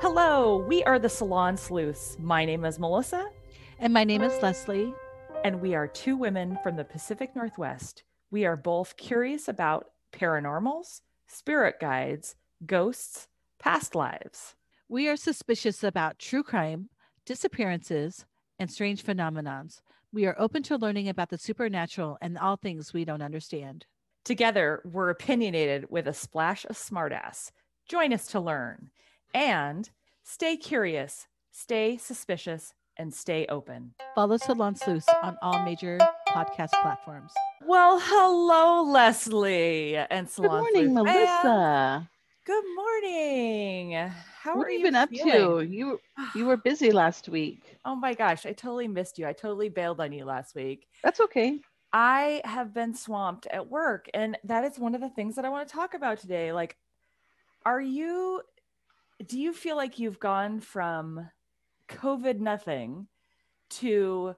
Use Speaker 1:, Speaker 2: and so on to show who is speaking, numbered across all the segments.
Speaker 1: Hello, we are the Salon Sleuths. My name is Melissa,
Speaker 2: And my name is Leslie.
Speaker 1: and we are two women from the Pacific Northwest. We are both curious about paranormals, spirit guides, ghosts, past lives.
Speaker 2: We are suspicious about true crime, disappearances, and strange phenomenons. We are open to learning about the supernatural and all things we don't understand.
Speaker 1: Together, we're opinionated with a splash of smartass. Join us to learn. And stay curious, stay suspicious, and stay open.
Speaker 2: Follow Salon Sleuths on all major podcast platforms.
Speaker 1: Well, hello, Leslie and
Speaker 3: Good
Speaker 1: Salon
Speaker 3: morning,
Speaker 1: Sleuth fans.
Speaker 3: Melissa.
Speaker 1: Good morning. How
Speaker 3: What
Speaker 1: are
Speaker 3: have you
Speaker 1: you
Speaker 3: been up
Speaker 1: feeling?
Speaker 3: to? You were busy last week.
Speaker 1: Oh my gosh, I totally missed you. I totally bailed on you last week.
Speaker 3: That's okay.
Speaker 1: I have been swamped at work, and that is one of the things that I want to talk about today. Like, do you feel like you've gone from COVID nothing to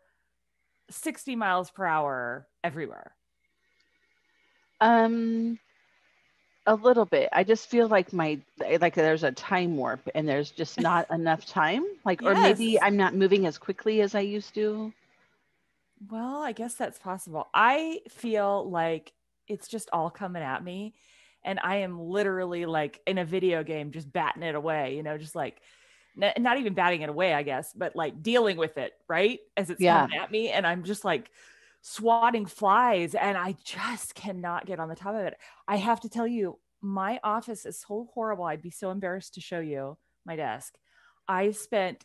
Speaker 1: 60 miles per hour everywhere?
Speaker 3: A little bit. I just feel like there's a time warp and there's just not enough time. Or maybe
Speaker 1: Yes.
Speaker 3: I'm not moving as quickly as I used to.
Speaker 1: Well, I guess that's possible. I feel like it's just all coming at me. And I am literally like in a video game, just batting it away, just like not even batting it away, I guess, but like dealing with it, right? As it's
Speaker 3: Yeah.
Speaker 1: coming at me. And I'm just like swatting flies and I just cannot get on the top of it. I have to tell you, my office is so horrible. I'd be so embarrassed to show you my desk. I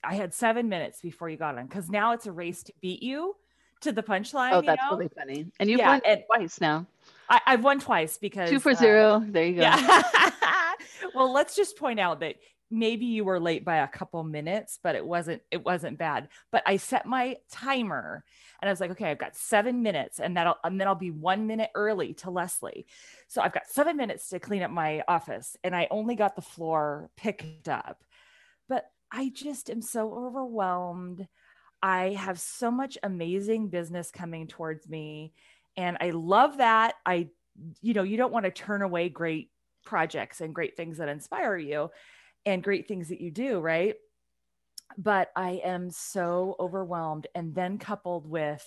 Speaker 1: had 7 minutes before you got on because now it's a race to beat you to the punchline.
Speaker 3: Oh, that's really funny. And you've
Speaker 1: Yeah,
Speaker 3: won
Speaker 1: and
Speaker 3: twice now.
Speaker 1: I've won twice because
Speaker 3: 2-0. There you go.
Speaker 1: yeah. Well, let's just point out that maybe you were late by a couple minutes, but it wasn't bad. But I set my timer and I was like, okay, I've got 7 minutes and then I'll be 1 minute early to Leslie. So I've got 7 minutes to clean up my office and I only got the floor picked up. But I just am so overwhelmed. I have so much amazing business coming towards me. And I love that. You don't want to turn away great projects and great things that inspire you and great things that you do, right? But I am so overwhelmed. And then coupled with,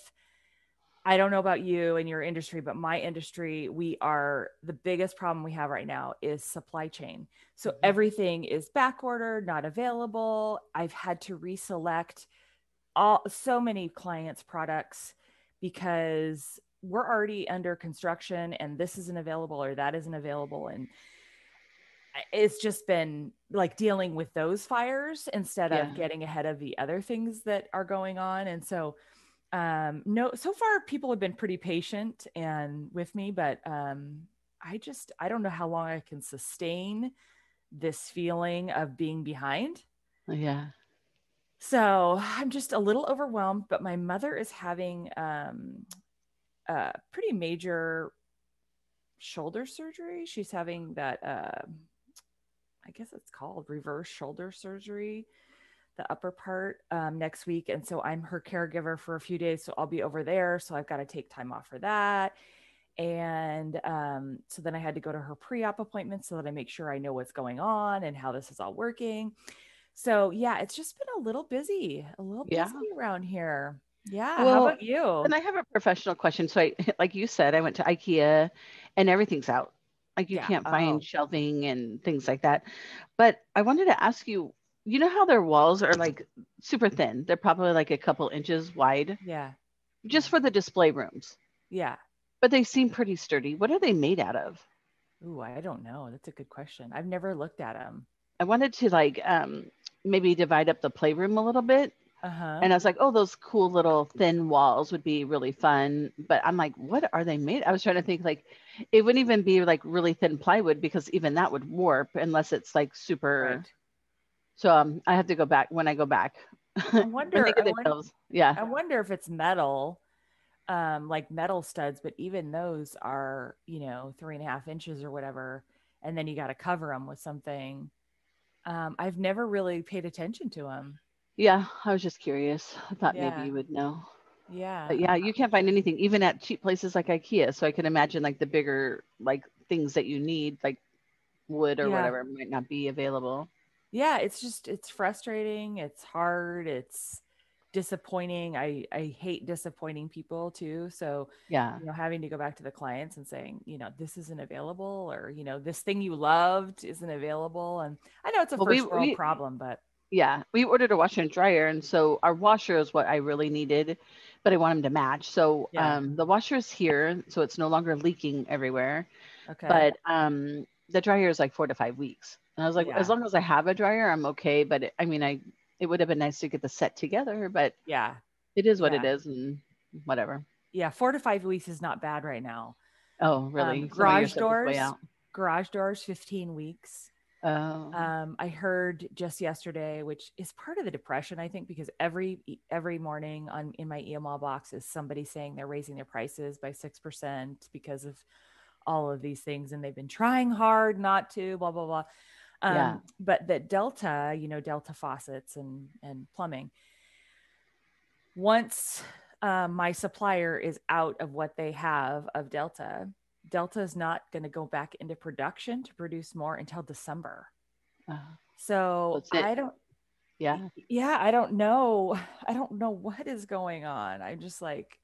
Speaker 1: I don't know about you and your industry, but my industry, the biggest problem we have right now is supply chain. So everything is back ordered, not available. I've had to reselect so many clients' products because we're already under construction and this isn't available or that isn't available. And it's just been like dealing with those fires instead of getting ahead of the other things that are going on. And so, no, so far people have been pretty patient and with me, but I don't know how long I can sustain this feeling of being behind.
Speaker 3: Yeah.
Speaker 1: So I'm just a little overwhelmed, but my mother is having a pretty major shoulder surgery. She's having that, I guess it's called reverse shoulder surgery, the upper part next week. And so I'm her caregiver for a few days. So I'll be over there. So I've got to take time off for that. And so then I had to go to her pre-op appointment so that I make sure I know what's going on and how this is all working. So yeah, it's just been a little busy around here. Yeah.
Speaker 3: Well,
Speaker 1: how about you?
Speaker 3: And I have a professional question. So like you said, I went to IKEA and everything's out. Like you can't find shelving and things like that. But I wanted to ask you, you know how their walls are like super thin? They're probably like a couple inches wide.
Speaker 1: Yeah.
Speaker 3: Just for the display rooms.
Speaker 1: Yeah.
Speaker 3: But they seem pretty sturdy. What are they made out of?
Speaker 1: Ooh, I don't know. That's a good question. I've never looked at them.
Speaker 3: I wanted to maybe divide up the playroom a little bit. And I was like, oh, those cool little thin walls would be really fun. But I'm like, what are they made? I was trying to think like it wouldn't even be like really thin plywood because even that would warp unless it's like super. Right. So I have to go back when I go back.
Speaker 1: I wonder if it's metal, like metal studs, but even those are, 3.5 inches or whatever. And then you got to cover them with something. I've never really paid attention to them.
Speaker 3: Yeah, I was just curious. I thought maybe you would know.
Speaker 1: Yeah.
Speaker 3: But yeah, you can't find anything, even at cheap places like IKEA. So I can imagine like the bigger like things that you need, like wood or whatever, might not be available.
Speaker 1: Yeah, it's frustrating. It's hard. It's disappointing. I hate disappointing people too. So,
Speaker 3: Yeah.
Speaker 1: having to go back to the clients and saying, this isn't available, or, this thing you loved isn't available. And I know it's a
Speaker 3: Well,
Speaker 1: first world problem, but
Speaker 3: yeah, we ordered a washer and dryer, and so our washer is what I really needed, but I want them to match. So
Speaker 1: yeah.
Speaker 3: the washer is here, so it's no longer leaking everywhere.
Speaker 1: Okay.
Speaker 3: But the dryer is like 4 to 5 weeks, and I was like, as
Speaker 1: Yeah.
Speaker 3: long as I have a dryer, I'm okay. But it would have been nice to get the set together, but
Speaker 1: Yeah.
Speaker 3: it is what it
Speaker 1: Yeah.
Speaker 3: is, and whatever.
Speaker 1: Yeah. 4 to 5 weeks is not bad right now.
Speaker 3: Oh, really? Some of your
Speaker 1: Garage
Speaker 3: stuff is way
Speaker 1: doors,
Speaker 3: out.
Speaker 1: garage doors, 15 weeks.
Speaker 3: Oh,
Speaker 1: I heard just yesterday, which is part of the depression, I think, because every morning in my email box is somebody saying they're raising their prices by 6% because of all of these things, and they've been trying hard not to, blah blah blah.
Speaker 3: yeah.
Speaker 1: But that Delta, Delta faucets and plumbing, once my supplier is out of what they have of Delta is not going to go back into production to produce more until December. So
Speaker 3: That's it. Yeah.
Speaker 1: I don't know. I don't know what is going on. I'm just like,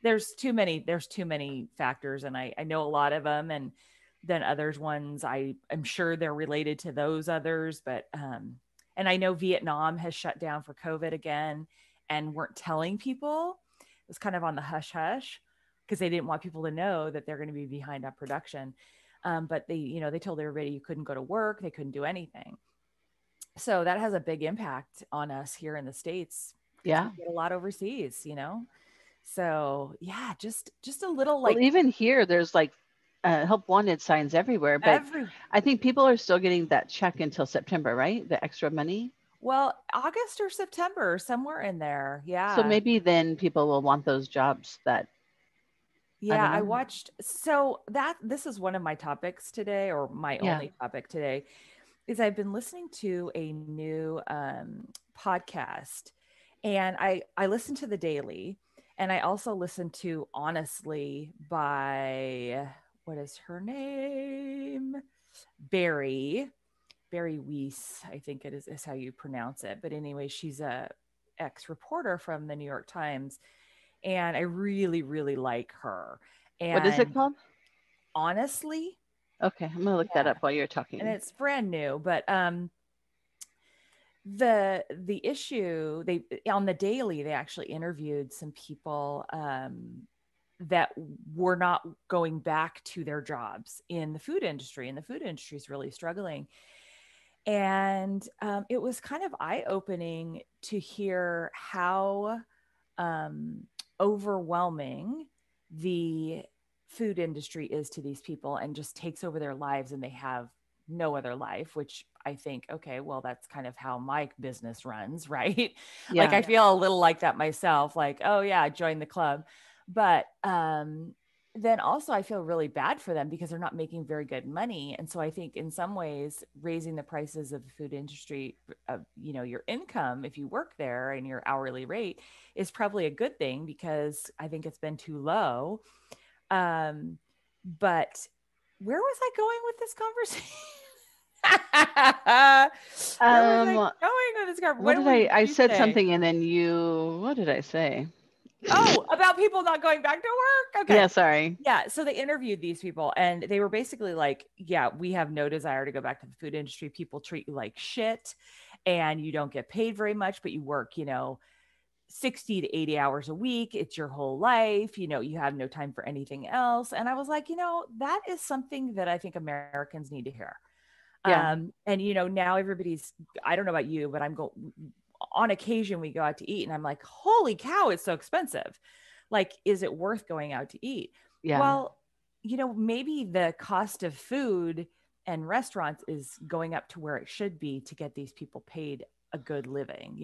Speaker 1: there's too many factors, and I know a lot of them, and then others ones I'm sure they're related to those others, but and I know Vietnam has shut down for COVID again and weren't telling people. It was kind of on the hush hush because they didn't want people to know that they're going to be behind on production. But they told everybody you couldn't go to work, they couldn't do anything. So that has a big impact on us here in the States because
Speaker 3: Yeah.
Speaker 1: we get a lot overseas. So yeah, just a little
Speaker 3: Well,
Speaker 1: like
Speaker 3: even here, there's like help wanted signs everywhere, but
Speaker 1: every
Speaker 3: I think people are still getting that check until September, right? The extra money.
Speaker 1: well, August or September, somewhere in there.
Speaker 3: So
Speaker 1: Yeah.
Speaker 3: maybe then people will want those jobs that I
Speaker 1: Yeah,
Speaker 3: don't
Speaker 1: I
Speaker 3: know.
Speaker 1: watched. So this is one of my topics today, or my
Speaker 3: Yeah.
Speaker 1: only topic today, is I've been listening to a new podcast, and I listen to the daily, and I also listen to Honestly by, what is her name? Barry Weiss, I think is how you pronounce it. But anyway, she's a ex reporter from the New York Times, and I really, really like her.
Speaker 3: What is it
Speaker 1: And
Speaker 3: called?
Speaker 1: Honestly,
Speaker 3: Okay, I'm gonna look that
Speaker 1: yeah,
Speaker 3: up while you're
Speaker 1: and
Speaker 3: talking.
Speaker 1: it's brand new, but the issue, they on the daily they actually interviewed some people that were not going back to their jobs in the food industry, and the food industry is really struggling. And it was kind of eye-opening to hear how um, overwhelming the food industry is to these people, and just takes over their lives, and they have no other life, which I think, okay, well, that's kind of how my business runs, right? Like,
Speaker 3: Yeah.
Speaker 1: I feel a little like that myself, like, oh yeah, join the club. But then also I feel really bad for them because they're not making very good money. And so I think in some ways raising the prices of the food industry, your income, if you work there, and your hourly rate, is probably a good thing, because I think it's been too low. But where was I going with this conversation? Where was I
Speaker 3: Um,
Speaker 1: going with this conversation?
Speaker 3: what
Speaker 1: What
Speaker 3: did
Speaker 1: did
Speaker 3: I
Speaker 1: you
Speaker 3: said
Speaker 1: say?
Speaker 3: something and then what did I say?
Speaker 1: Oh, about people not going back to work. Okay.
Speaker 3: Yeah, sorry.
Speaker 1: Yeah. So they interviewed these people, and they were basically like, yeah, we have no desire to go back to the food industry. People treat you like shit, and you don't get paid very much, but you work, 60 to 80 hours a week. It's your whole life. You have no time for anything else. And I was like, that is something that I think Americans need to hear.
Speaker 3: Yeah.
Speaker 1: And now everybody's, I don't know about you, but on occasion we go out to eat, and I'm like, holy cow, it's so expensive. Like, is it worth going out to eat?
Speaker 3: Yeah.
Speaker 1: Well, maybe the cost of food and restaurants is going up to where it should be to get these people paid a good living.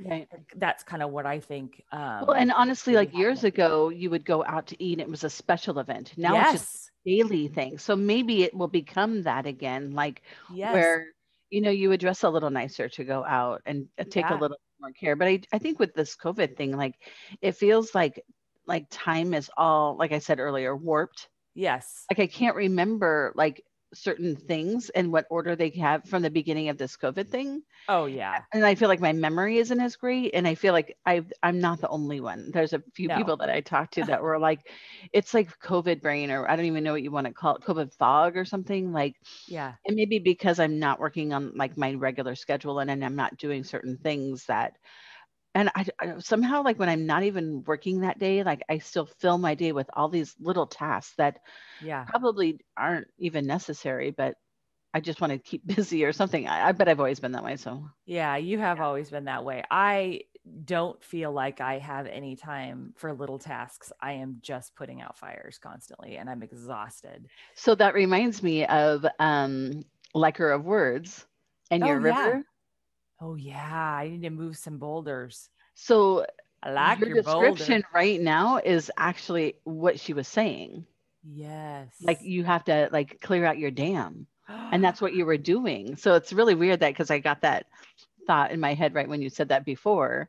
Speaker 3: Right.
Speaker 1: That's kind of what I think.
Speaker 3: Well, and honestly,
Speaker 1: Maybe
Speaker 3: like years
Speaker 1: happening.
Speaker 3: ago, you would go out to eat and it was a special event. Now it's just
Speaker 1: Yes.
Speaker 3: a daily thing. So maybe it will become that again, like
Speaker 1: Yes.
Speaker 3: where, you would dress a little nicer to go out and take a
Speaker 1: Yeah.
Speaker 3: little more care. But I think with this COVID thing, like it feels like time is all, like I said earlier, warped.
Speaker 1: Yes.
Speaker 3: Like I can't remember like certain things and what order they have from the beginning of this COVID thing.
Speaker 1: Oh yeah.
Speaker 3: And I feel like my memory isn't as great. And I feel like I'm not the only one. There's a few people that I talked to that were like, it's like COVID brain, or I don't even know what you want to call it, COVID fog or something like.
Speaker 1: Yeah.
Speaker 3: And maybe because I'm not working on like my regular schedule and I'm not doing certain things that, and I somehow, like when I'm not even working that day, like I still fill my day with all these little tasks that probably aren't even necessary, but I just want to keep busy or something. I bet I've always been that way. So
Speaker 1: yeah, you have always been that way. I don't feel like I have any time for little tasks. I am just putting out fires constantly and I'm exhausted.
Speaker 3: So that reminds me of Liker of Words and your river.
Speaker 1: Oh yeah, I need to move some boulders.
Speaker 3: So
Speaker 1: I like
Speaker 3: your
Speaker 1: your
Speaker 3: description
Speaker 1: boulder.
Speaker 3: right now is actually what she was saying.
Speaker 1: Yes.
Speaker 3: Like you have to like clear out your dam. And that's what you were doing. So it's really weird that, because I got that thought in my head right when you said that before,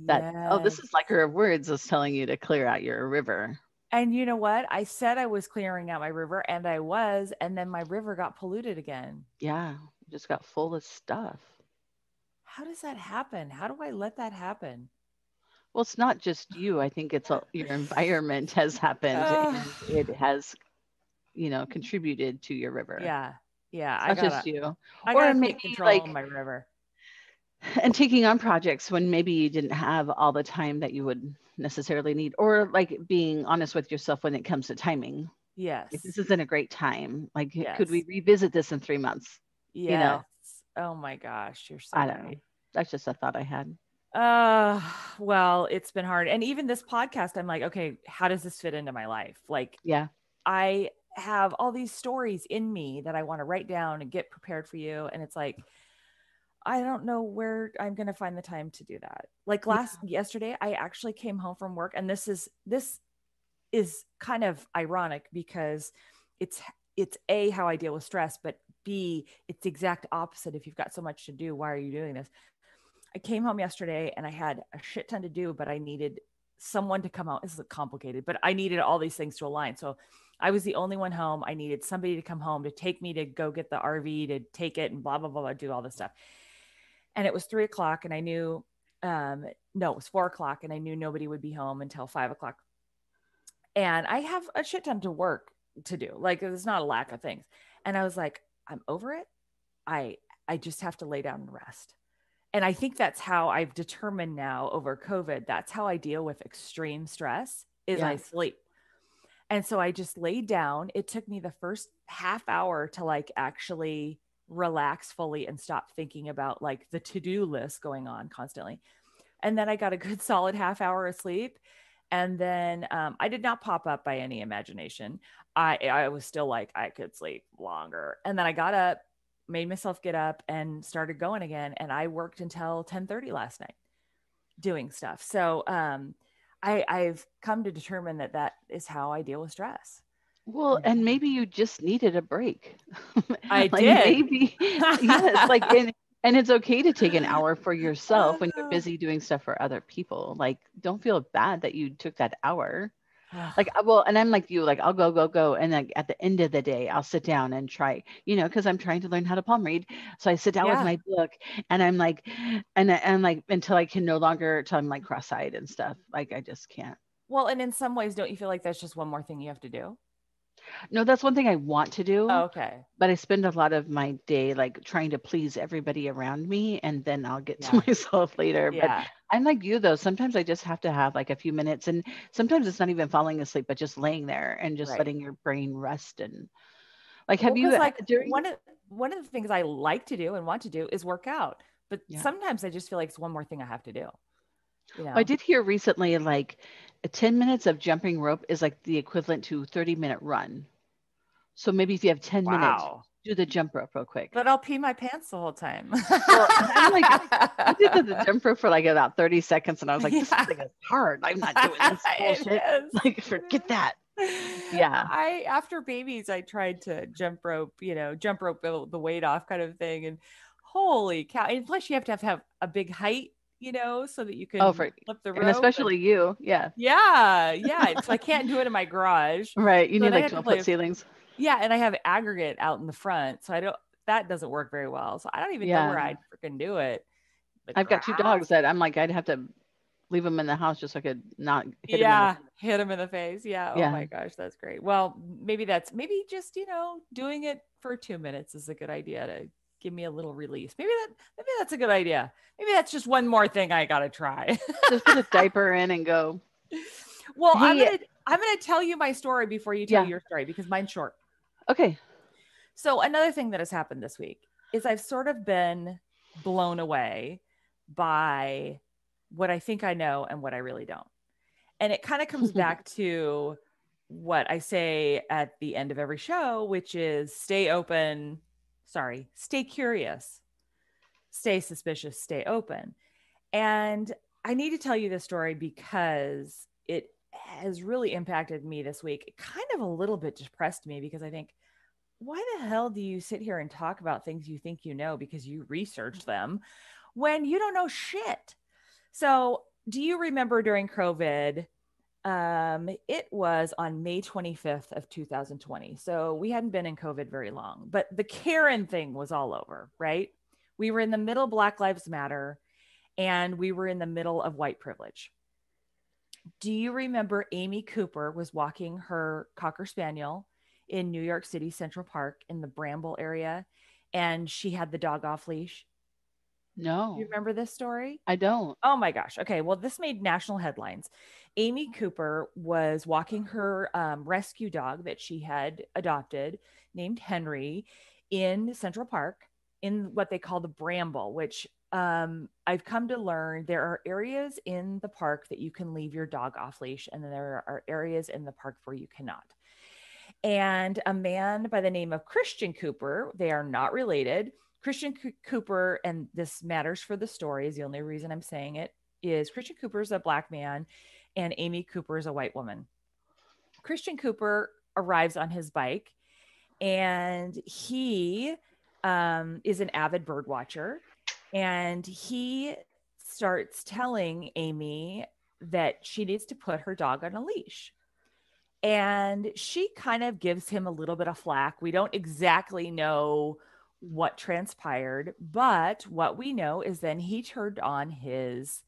Speaker 3: that, oh, this is Liker of Words is telling you to clear out your river.
Speaker 1: And you know what? I said I was clearing out my river, and I was, and then my river got polluted again.
Speaker 3: Yeah, just got full of stuff.
Speaker 1: How does that happen? How do I let that happen?
Speaker 3: Well, it's not just you. I think it's your environment has happened and it has, contributed to your river.
Speaker 1: Yeah. Yeah.
Speaker 3: It's not just you.
Speaker 1: I gotta take control of my river.
Speaker 3: And taking on projects when maybe you didn't have all the time that you would necessarily need, or like being honest with yourself when it comes to timing.
Speaker 1: Yes.
Speaker 3: Like, this isn't a great time. Like, could we revisit this in 3 months?
Speaker 1: Yes. Oh my gosh. You're so
Speaker 3: I don't know. That's just a thought I had.
Speaker 1: Well, it's been hard. And even this podcast, I'm like, okay, how does this fit into my life? Like, I have all these stories in me that I want to write down and get prepared for you. And it's like, I don't know where I'm going to find the time to do that. Like yesterday, I actually came home from work, and this is kind of ironic because it's A, how I deal with stress, but B, it's the exact opposite. If you've got so much to do, why are you doing this? I came home yesterday and I had a shit ton to do, but I needed someone to come out. This is complicated, but I needed all these things to align. So I was the only one home. I needed somebody to come home to take me to go get the RV, to take it and blah, blah, blah, blah, do all this stuff. And it was 3:00 and I knew, no, it was 4:00 and I knew nobody would be home until 5:00. And I have a shit ton to work to do. Like, there's not a lack of things. And I was like, I'm over it. I just have to lay down and rest. And I think that's how I've determined now over COVID. That's how I deal with extreme stress is I sleep. And so I just laid down. It took me the first half hour to like actually relax fully and stop thinking about like the to-do list going on constantly. And then I got a good solid half hour of sleep. And then I did not pop up by any imagination. I was still like, I could sleep longer. And then I got up, made myself get up and started going again. And I worked until 10:30 last night doing stuff. So I've come to determine that is how I deal with stress.
Speaker 3: Well, and maybe you just needed a break.
Speaker 1: I
Speaker 3: like
Speaker 1: did.
Speaker 3: Maybe, yes. Like, and it's okay to take an hour for yourself when you're busy doing stuff for other people. Like, don't feel bad that you took that hour. Like, well, and I'm like you, like, I'll go. And like at the end of the day, I'll sit down and try, because I'm trying to learn how to palm read. So I sit down with my book and I'm like, and like, until I can no longer, until I'm like cross-eyed and stuff. Like, I just can't.
Speaker 1: Well, and in some ways, don't you feel like that's just one more thing you have to do?
Speaker 3: No, that's one thing I want to do.
Speaker 1: Oh, okay.
Speaker 3: But I spend a lot of my day like trying to please everybody around me, and then I'll get to myself later. But I'm like you though. Sometimes I just have to have like a few minutes, and sometimes it's not even falling asleep, but just laying there and just letting your brain rest. And like, have you
Speaker 1: like one of the things I like to do and want to do is work out, but sometimes I just feel like it's one more thing I have to do.
Speaker 3: I did hear recently, like 10 minutes of jumping rope is like the equivalent to 30-minute run. So maybe if you have 10 minutes, do the jump rope real quick.
Speaker 1: But I'll pee my pants the whole time.
Speaker 3: Well, I'm like, I did the jump rope for like about 30 seconds and I was like, this thing is hard. I'm not doing this bullshit. Like, forget that. Yeah.
Speaker 1: After babies, I tried to jump rope the weight off kind of thing. And holy cow. And plus you have to have a big height, so that you can flip the rope.
Speaker 3: And especially you. Yeah.
Speaker 1: Yeah. So I can't do it in my garage.
Speaker 3: Right. You need like 12-foot ceilings.
Speaker 1: Yeah. And I have aggregate out in the front. So that doesn't work very well. So I don't even know where
Speaker 3: Yeah.
Speaker 1: I'd freaking do it. The
Speaker 3: I've got 2
Speaker 1: grass.
Speaker 3: dogs that I'm like, I'd have to leave them in the house just so I could not hit them in the
Speaker 1: Yeah. Hit him in the face. Yeah. Oh
Speaker 3: Yeah.
Speaker 1: my gosh. That's great. Well, maybe just, doing it for 2 minutes is a good idea to give me a little release. Maybe that's a good idea. Maybe that's just one more thing I got to try.
Speaker 3: Just put a diaper in and go.
Speaker 1: Well,
Speaker 3: Hey,
Speaker 1: I'm gonna tell you my story before you tell your story because mine's short.
Speaker 3: Okay.
Speaker 1: So another thing that has happened this week is I've sort of been blown away by what I think I know and what I really don't. And it kind of comes back to what I say at the end of every show, which is stay curious, stay suspicious, stay open. And I need to tell you this story because it has really impacted me this week. It kind of a little bit depressed me because I think, why the hell do you sit here and talk about things you think you know because you researched them when you don't know shit? So do you remember during COVID, it was on May 25th of 2020. So we hadn't been in COVID very long, but the Karen thing was all over, right? We were in the middle of Black Lives Matter and we were in the middle of white privilege. Do you remember Amy Cooper was walking her Cocker Spaniel in New York City Central Park in the Bramble area and she had the dog off leash?
Speaker 3: No.
Speaker 1: You remember this story?
Speaker 3: I don't.
Speaker 1: Oh my gosh. Okay. Well, this made national headlines. Amy Cooper was walking her rescue dog that she had adopted named Henry in Central Park in what they call the Bramble, which I've come to learn there are areas in the park that you can leave your dog off leash, and then there are areas in the park where you cannot. And a man by the name of Christian Cooper, they are not related. Christian Cooper, and this matters for the story, is the only reason I'm saying it, is Christian Cooper is a Black man and Amy Cooper is a white woman. Christian Cooper arrives on his bike and he is an avid bird watcher. And he starts telling Amy that she needs to put her dog on a leash. And she kind of gives him a little bit of flack. We don't exactly know what transpired, but what we know is then he turned on his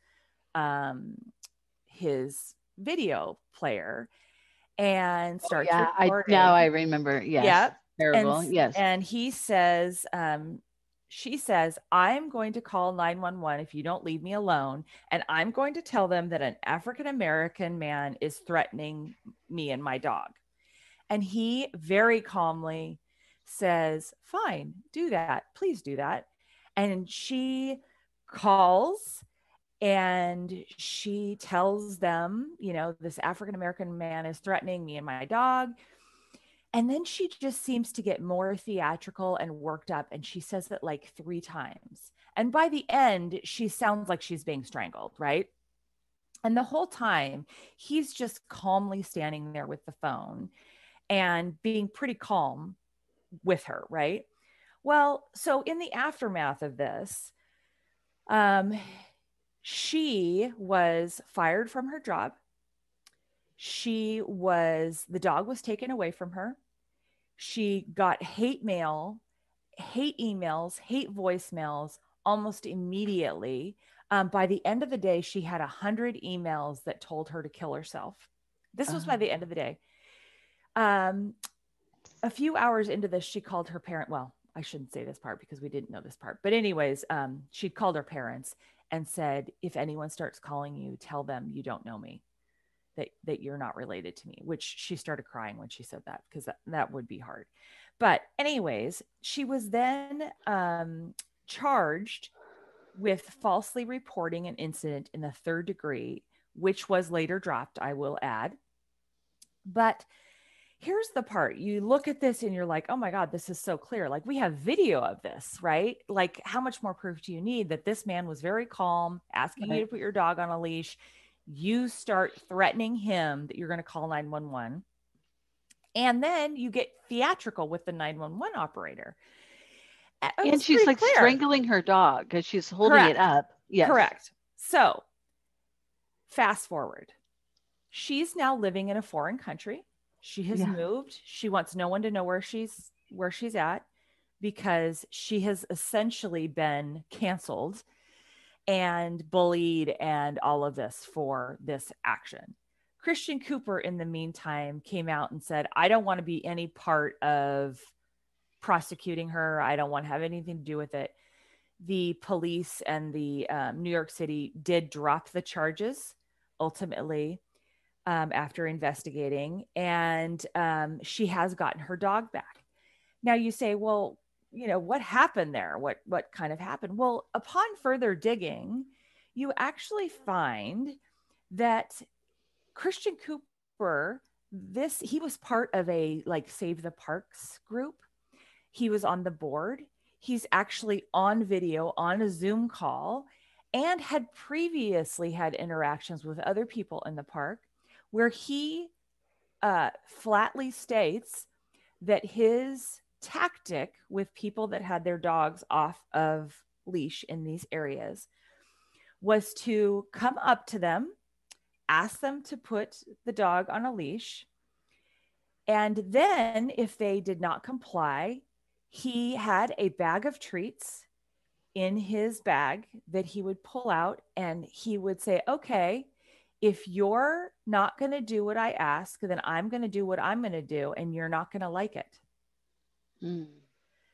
Speaker 1: video player and starts recording.
Speaker 3: Now I remember. Yes.
Speaker 1: Yep.
Speaker 3: Terrible. Yes.
Speaker 1: And he says, she says, I'm going to call 911 if you don't leave me alone. And I'm going to tell them that an African-American man is threatening me and my dog. And he very calmly says, fine, do that. Please do that. And she calls and she tells them, this African-American man is threatening me and my dog. And then she just seems to get more theatrical and worked up. And she says it like 3 times. And by the end, she sounds like she's being strangled, right? And the whole time, he's just calmly standing there with the phone and being pretty calm with her, right? Well, so in the aftermath of this, she was fired from her job. The dog was taken away from her. She got hate mail, hate emails, hate voicemails almost immediately. By the end of the day, she had 100 emails that told her to kill herself. This was by the end of the day. A few hours into this, she called her parent. Well, I shouldn't say this part because we didn't know this part. But anyways, she called her parents and said, if anyone starts calling you, tell them you don't know me. That you're not related to me, which she started crying when she said that because that would be hard. But anyways, she was then charged with falsely reporting an incident in the 3rd degree, which was later dropped, I will add. But here's the part. You look at this and you're like, oh my God, this is so clear. Like we have video of this, right? Like how much more proof do you need that this man was very calm, asking you to put your dog on a leash? You start threatening him that you're going to call 911. And then you get theatrical with the 911 operator.
Speaker 3: And she's like strangling her dog because she's holding it up. Yes.
Speaker 1: Correct. So fast forward. She's now living in a foreign country. She has moved. She wants no one to know where she's at, because she has essentially been canceled and bullied and all of this for this action. Christian Cooper, in the meantime, came out and said, I don't want to be any part of prosecuting her. I don't want to have anything to do with it. The police and the New York City did drop the charges ultimately after investigating, and she has gotten her dog back. Now you say, well, what happened there? What kind of happened? Well, upon further digging, you actually find that Christian Cooper, he was part of a Save the Parks group. He was on the board. He's actually on video on a Zoom call, and had previously had interactions with other people in the park where he flatly states that his tactic with people that had their dogs off of leash in these areas was to come up to them, ask them to put the dog on a leash, and then if they did not comply, he had a bag of treats in his bag that he would pull out, and he would say, okay, if you're not going to do what I ask, then I'm going to do what I'm going to do, and you're not going to like it. Mm.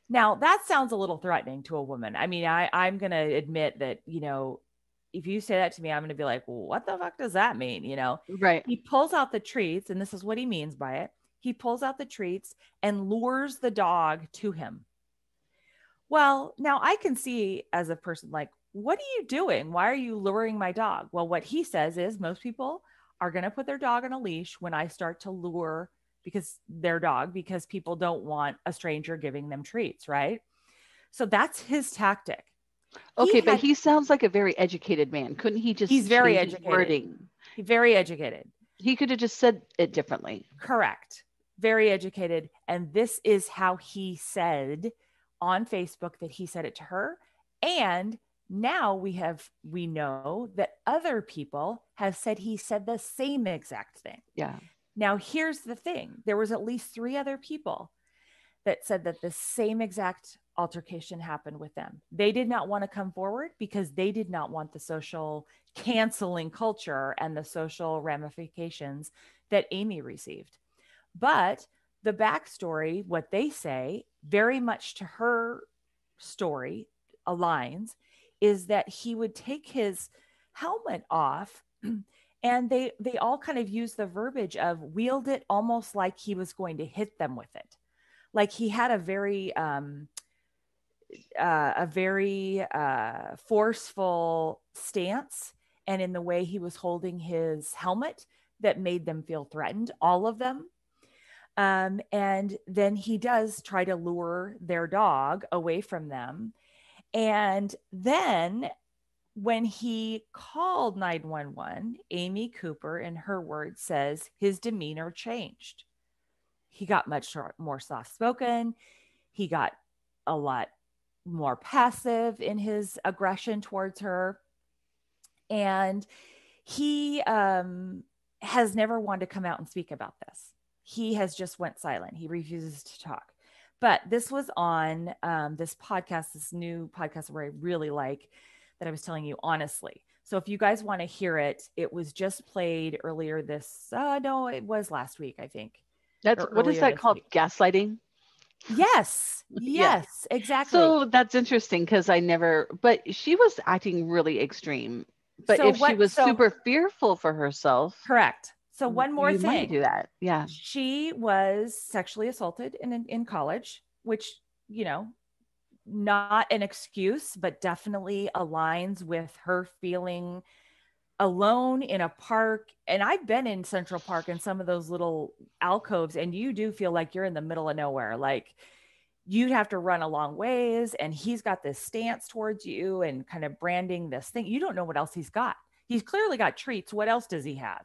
Speaker 1: Now, that sounds a little threatening to a woman. I mean, I'm going to admit that, if you say that to me, I'm going to be like, well, what the fuck does that mean?
Speaker 3: Right.
Speaker 1: He pulls out the treats, and this is what he means by it. He pulls out the treats and lures the dog to him. Well, now I can see as a person, like, what are you doing? Why are you luring my dog? Well, what he says is most people are going to put their dog on a leash when I start to lure because people don't want a stranger giving them treats, right? So that's his tactic.
Speaker 3: Okay, but he sounds like a very educated man. Couldn't he just
Speaker 1: He's very educated.
Speaker 3: Wording?
Speaker 1: He's very educated.
Speaker 3: He could have just said it differently. Correct.
Speaker 1: Very educated. And this is how he said on Facebook that he said it to her. And now we know that other people have said he said the same exact thing.
Speaker 3: Yeah.
Speaker 1: Now, here's the thing. There was at least 3 other people that said that the same exact altercation happened with them. They did not want to come forward because they did not want the social canceling culture and the social ramifications that Amy received. But the backstory, what they say, very much to her story aligns, is that he would take his helmet off and they all kind of use the verbiage of wield it almost like he was going to hit them with it. Like he had a very forceful stance, and in the way he was holding his helmet that made them feel threatened, all of them. And then he does try to lure their dog away from them. And then when he called 911, Amy Cooper, in her words, says his demeanor changed. He got much more soft-spoken. He got a lot more passive in his aggression towards her. And he has never wanted to come out and speak about this. He has just went silent. He refuses to talk. But this was on this podcast, this new podcast where I really like, that I was telling you honestly. So if you guys want to hear it, it was just played earlier it was last week, I think.
Speaker 3: What is that called? Week. Gaslighting?
Speaker 1: Yes. Yes, exactly.
Speaker 3: So that's interesting because but she was acting really extreme. But so if she was super fearful for herself.
Speaker 1: Correct. So one more thing.
Speaker 3: Might do that. Yeah.
Speaker 1: She was sexually assaulted in college, which, not an excuse, but definitely aligns with her feeling alone in a park. And I've been in Central Park in some of those little alcoves, and you do feel like you're in the middle of nowhere. Like you'd have to run a long ways, and he's got this stance towards you and kind of branding this thing. You don't know what else he's got. He's clearly got treats. What else does he have?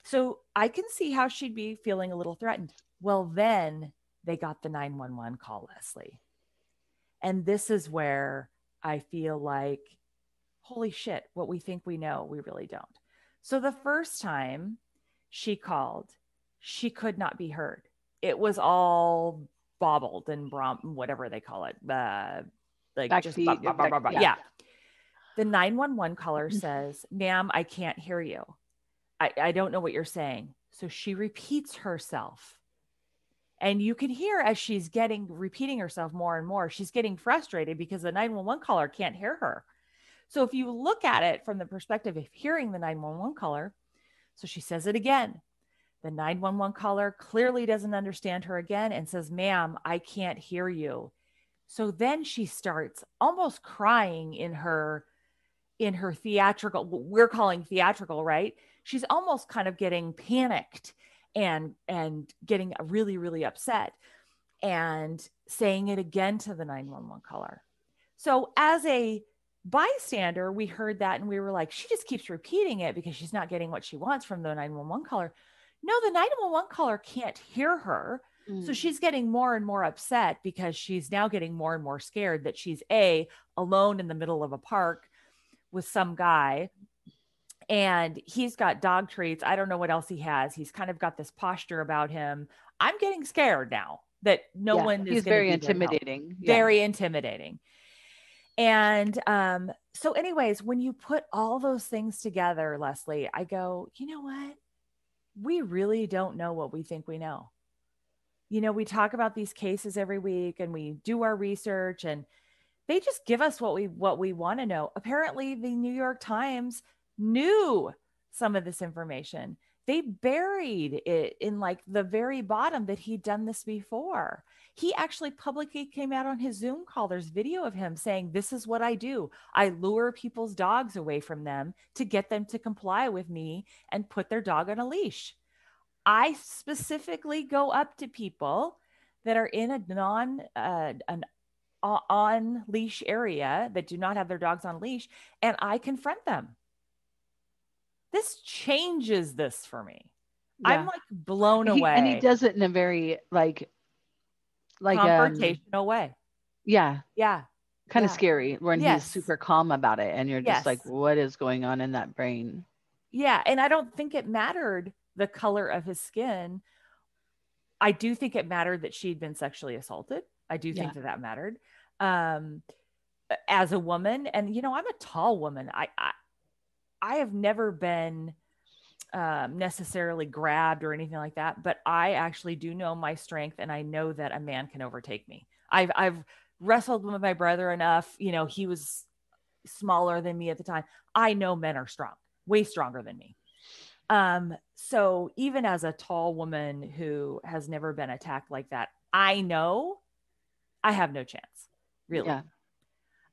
Speaker 1: So I can see how she'd be feeling a little threatened. Well, then they got the 911 call, Leslie. And this is where I feel like, holy shit, what we think we know, we really don't. So the first time she called, she could not be heard. It was all bobbled and whatever they call it. Like just
Speaker 3: Backbeat.
Speaker 1: yeah. The 911 caller says, "Ma'am, I can't hear you. I don't know what you're saying." So she repeats herself. And you can hear as she's repeating herself more and more, she's getting frustrated because the 911 caller can't hear her. So if you look at it from the perspective of hearing the 911 caller, so she says it again. The 911 caller clearly doesn't understand her again and says, "Ma'am, I can't hear you." So then she starts almost crying in her theatrical, what we're calling theatrical, right? She's almost kind of getting panicked and getting really, really upset and saying it again to the 911 caller. So as a bystander, we heard that and we were like, she just keeps repeating it because she's not getting what she wants from the 911 caller. No, the 911 caller can't hear her. So she's getting more and more upset because she's now getting more and more scared that she's alone in the middle of a park with some guy, and he's got dog treats. I don't know what else he has. He's kind of got this posture about him. I'm getting scared now that no one is.
Speaker 3: He's very intimidating.
Speaker 1: Very intimidating. And so anyways, when you put all those things together, Leslie, I go, you know what? We really don't know what we think we know. You know, we talk about these cases every week and we do our research and they just give us what we want to know. Apparently, the New York Times knew some of this information. They buried it in like the very bottom that he'd done this before. He actually publicly came out on his Zoom call. There's video of him saying, "This is what I do. I lure people's dogs away from them to get them to comply with me and put their dog on a leash. I specifically go up to people that are in an on leash area that do not have their dogs on leash, and I confront them." This changes this for me. I'm like blown away.
Speaker 3: And he does it in a very like
Speaker 1: confrontational way.
Speaker 3: Yeah. Kind of scary when he's
Speaker 1: Yes.
Speaker 3: super calm about it. And you're just like, what is going on in that brain?
Speaker 1: Yeah. And I don't think it mattered the color of his skin. I do think it mattered that she'd been sexually assaulted. I do think that mattered. As a woman, and you know, I'm a tall woman. I have never been necessarily grabbed or anything like that, but I actually do know my strength, and I know that a man can overtake me. I've wrestled with my brother enough. You know, he was smaller than me at the time. I know men are strong, way stronger than me. So even as a tall woman who has never been attacked like that, I know I have no chance, really.
Speaker 3: Yeah.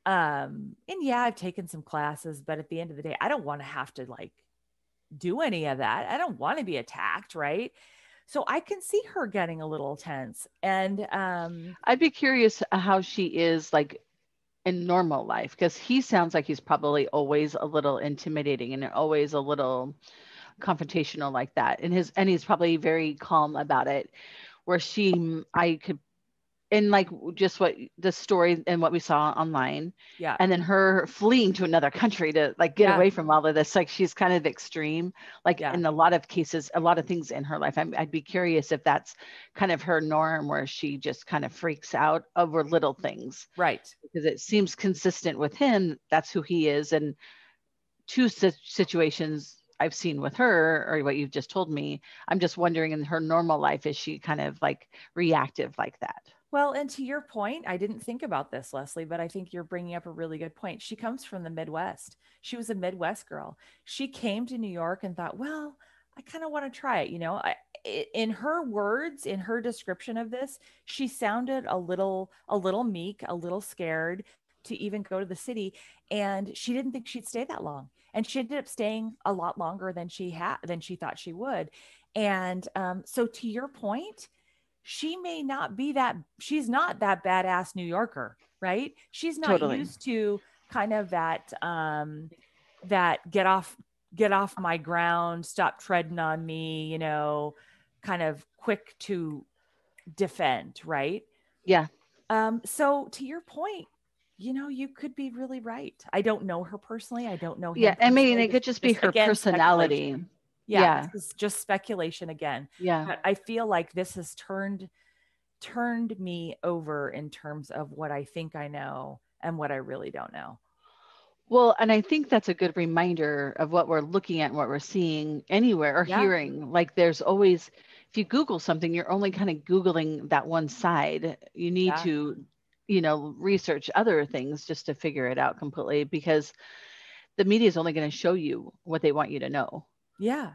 Speaker 1: And yeah, I've taken some classes, but at the end of the day, I don't want to have to like do any of that. I don't want to be attacked. Right. So I can see her getting a little tense. And
Speaker 3: I'd be curious how she is like in normal life, because he sounds like he's probably always a little intimidating and always a little confrontational like that. And he's probably very calm about it, where and like just what the story and what we saw online, and then her fleeing to another country to like get away from all of this, like she's kind of extreme, like in a lot of cases, a lot of things in her life. I'd be curious if that's kind of her norm, where she just kind of freaks out over little things,
Speaker 1: right?
Speaker 3: Because it seems consistent with him. That's who he is. And two situations I've seen with her, or what you've just told me, I'm just wondering in her normal life, is she kind of like reactive like that?
Speaker 1: Well, and to your point, I didn't think about this, Leslie, but I think you're bringing up a really good point. She comes from the Midwest. She was a Midwest girl. She came to New York and thought, well, I kind of want to try it. You know, in her words, in her description of this, she sounded a little meek, a little scared to even go to the city. And she didn't think she'd stay that long. And she ended up staying a lot longer than she thought she would. And so to your point, she's not that badass New Yorker, right? She's not used to kind of that get off my ground, stop treading on me, you know, kind of quick to defend, right?
Speaker 3: Yeah.
Speaker 1: So to your point, you know, you could be really right. I don't know her personally. I don't know him.
Speaker 3: Yeah, I mean, it could just be her personality. Yeah.
Speaker 1: This is just speculation again.
Speaker 3: Yeah.
Speaker 1: But I feel like this has turned me over in terms of what I think I know and what I really don't know.
Speaker 3: Well, and I think that's a good reminder of what we're looking at and what we're seeing anywhere or hearing. Like there's always, if you Google something, you're only kind of Googling that one side. You need to, research other things just to figure it out completely, because the media is only going to show you what they want you to know.
Speaker 1: Yeah.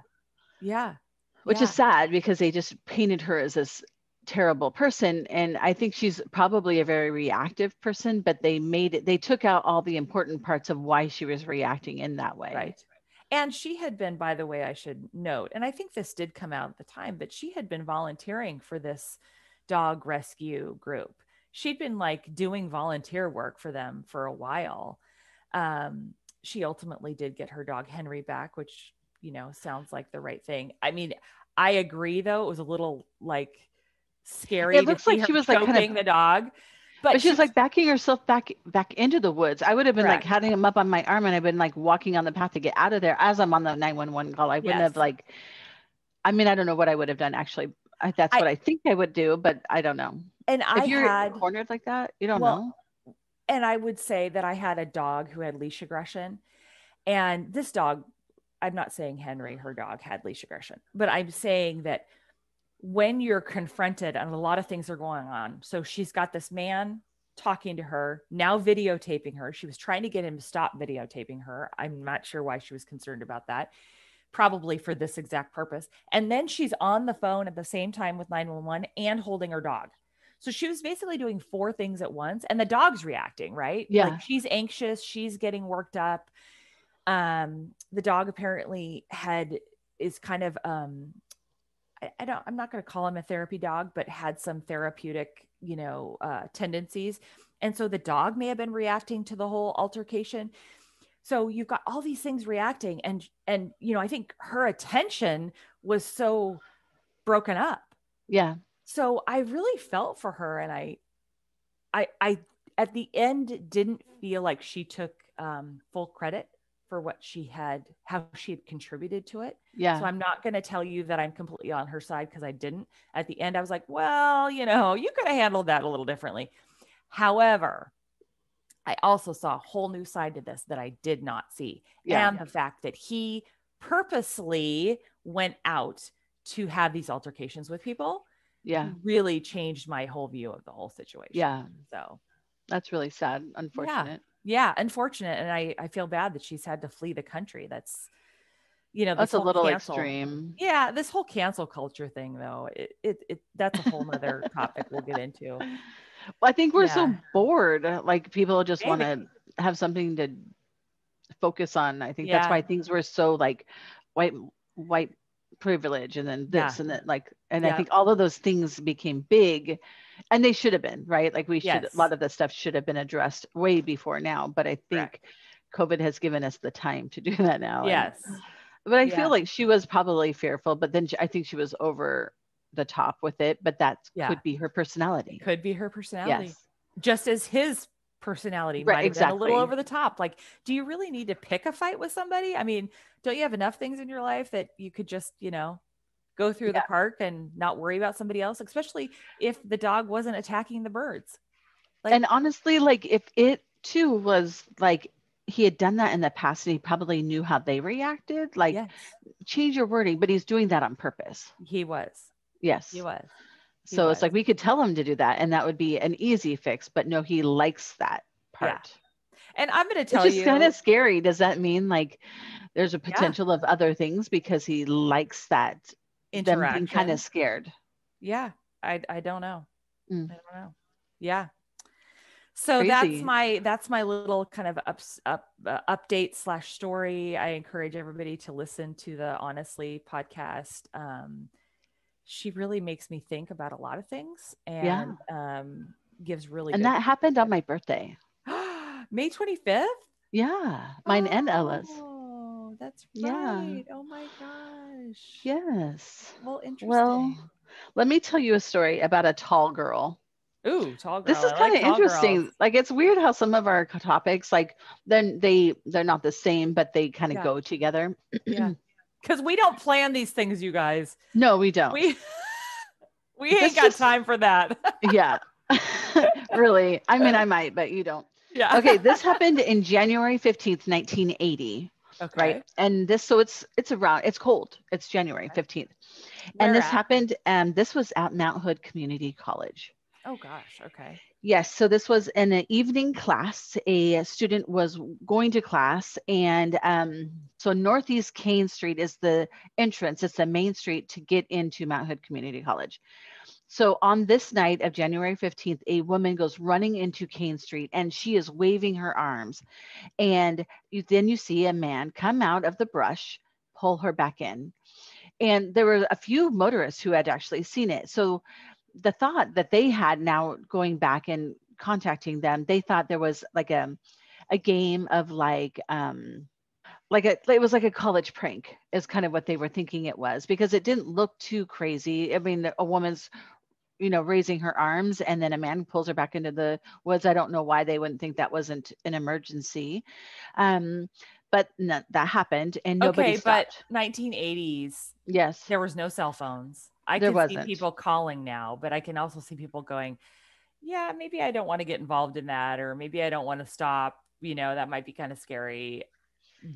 Speaker 1: Yeah.
Speaker 3: Which is sad, because they just painted her as this terrible person. And I think she's probably a very reactive person, but they took out all the important parts of why she was reacting in that way.
Speaker 1: Right. And she had been, by the way, I should note, and I think this did come out at the time, but she had been volunteering for this dog rescue group. She'd been like doing volunteer work for them for a while. She ultimately did get her dog Henry back, which, sounds like the right thing. I mean, I agree though. It was a little like scary.
Speaker 3: It looks like she was like kind of
Speaker 1: the dog, but
Speaker 3: she was like backing herself back into the woods. I would have been like having him up on my arm, and I've been like walking on the path to get out of there as I'm on the 911 call. I wouldn't have I don't know what I would have done actually. That's what I think I would do, but I don't know.
Speaker 1: And
Speaker 3: if you're cornered like that, you don't know.
Speaker 1: And I would say that I had a dog who had leash aggression, and this dog, I'm not saying Henry, her dog, had leash aggression, but I'm saying that when you're confronted and a lot of things are going on. So she's got this man talking to her, now videotaping her. She was trying to get him to stop videotaping her. I'm not sure why she was concerned about that. Probably for this exact purpose. And then she's on the phone at the same time with 911 and holding her dog. So she was basically doing 4 things at once, and the dog's reacting, right?
Speaker 3: Yeah.
Speaker 1: Like she's anxious. She's getting worked up. The dog apparently is kind of, I'm not going to call him a therapy dog, but had some therapeutic, tendencies. And so the dog may have been reacting to the whole altercation. So you've got all these things reacting, and I think her attention was so broken up.
Speaker 3: Yeah.
Speaker 1: So I really felt for her, and I at the end didn't feel like she took full credit for how she had contributed to it.
Speaker 3: Yeah.
Speaker 1: So I'm not going to tell you that I'm completely on her side, because I didn't. At the end, I was like, well, you could have handled that a little differently. However, I also saw a whole new side to this that I did not see. Yeah. And the fact that he purposely went out to have these altercations with people really changed my whole view of the whole situation.
Speaker 3: Yeah.
Speaker 1: So
Speaker 3: that's really sad. Unfortunate.
Speaker 1: Yeah. Unfortunate. And I feel bad that she's had to flee the country. That's,
Speaker 3: that's a little extreme.
Speaker 1: Yeah. This whole cancel culture thing though, that's a whole nother topic we'll get into.
Speaker 3: Well, I think we're so bored. Like people just want to have something to focus on. I think that's why things were so like white privilege, and then this and that, I think all of those things became big, and they should have been, right? Like a lot of the stuff should have been addressed way before now. But I think COVID has given us the time to do that now.
Speaker 1: Yes.
Speaker 3: But I feel like she was probably fearful, but then I think she was over the top with it, but that could be her personality.
Speaker 1: Could be her personality. Yes. Just as his personality might have been a little over the top. Like, do you really need to pick a fight with somebody? I mean, don't you have enough things in your life that you could just, go through the park and not worry about somebody else, especially if the dog wasn't attacking the birds?
Speaker 3: And honestly, like if it too was like he had done that in the past and he probably knew how they reacted, change your wording, but he's doing that on purpose.
Speaker 1: He was.
Speaker 3: Yes.
Speaker 1: He was.
Speaker 3: So it's like we could tell him to do that and that would be an easy fix, but no, he likes that part.
Speaker 1: Yeah. And I'm going to tell you.
Speaker 3: It's kind of scary. Does that mean like there's a potential of other things because he likes that interaction? Them being kind of scared.
Speaker 1: Yeah. I don't know. I don't know. Yeah. So crazy. that's my little kind of update / story. I encourage everybody to listen to the Honestly podcast. She really makes me think about a lot of things and gives really
Speaker 3: and that happened on my birthday.
Speaker 1: May 25th?
Speaker 3: Yeah. Mine and Ella's.
Speaker 1: Oh, that's right. Oh my gosh.
Speaker 3: Yes.
Speaker 1: Well, interesting.
Speaker 3: Well, let me tell you a story about a tall girl.
Speaker 1: Ooh, tall girl.
Speaker 3: This is kind of interesting.
Speaker 1: Girls.
Speaker 3: Like it's weird how some of our topics, like then they're not the same, but they kind of go together.
Speaker 1: Yeah. Because we don't plan these things, you guys.
Speaker 3: No, we don't.
Speaker 1: We ain't got time for that.
Speaker 3: Yeah. Really. I mean, I might, but you don't.
Speaker 1: Yeah.
Speaker 3: Okay. This happened in January 15th, 1980.
Speaker 1: Okay.
Speaker 3: Right. And this, so it's cold. It's January 15th. And this happened, this was at Mount Hood Community College.
Speaker 1: Oh gosh. Okay.
Speaker 3: Yes. So this was in an evening class. A student was going to class, and so Northeast Kane Street is the entrance. It's the main street to get into Mount Hood Community College. So on this night of January 15th, a woman goes running into Kane Street, and she is waving her arms. And then you see a man come out of the brush, pull her back in. And there were a few motorists who had actually seen it. So the thought that they had, now going back and contacting them, they thought there was like a game of it was like a college prank is kind of what they were thinking it was, because it didn't look too crazy. I mean, a woman's, raising her arms, and then a man pulls her back into the woods. I don't know why they wouldn't think that wasn't an emergency. But no, that happened, and nobody stopped.
Speaker 1: But 1980s.
Speaker 3: Yes.
Speaker 1: There was no cell phones. I can see people calling now, but I can also see people going, yeah, maybe I don't want to get involved in that, or maybe I don't want to stop. That might be kind of scary,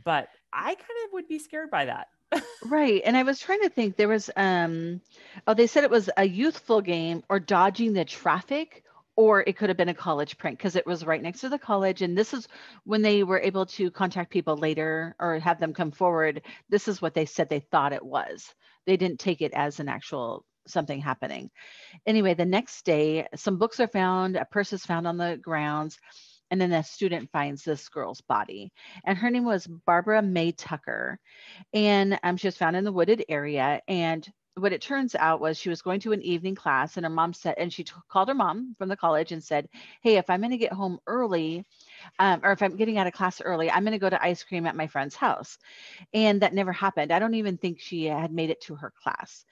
Speaker 1: but I kind of would be scared by that.
Speaker 3: Right. And I was trying to think, there was, they said it was a youthful game or dodging the traffic, or it could have been a college prank because it was right next to the college. And this is when they were able to contact people later or have them come forward. This is what they said they thought it was. They didn't take it as an actual something happening. Anyway, the next day, some books are found, a purse is found on the grounds, and then the student finds this girl's body. And her name was Barbara Mae Tucker. And she was found in the wooded area. And what it turns out was she was going to an evening class, and her mom said, and she called her mom from the college and said, hey, if I'm going to get home early, or if I'm getting out of class early, I'm going to go to ice cream at my friend's house. And that never happened. I don't even think she had made it to her class.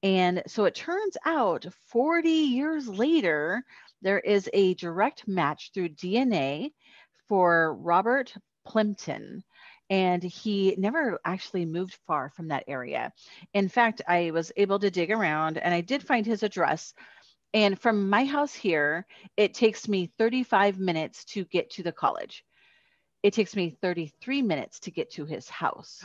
Speaker 3: And so it turns out 40 years later, there is a direct match through DNA for Robert Plympton. And he never actually moved far from that area. In fact, I was able to dig around, and I did find his address. And from my house here, it takes me 35 minutes to get to the college. It takes me 33 minutes to get to his house.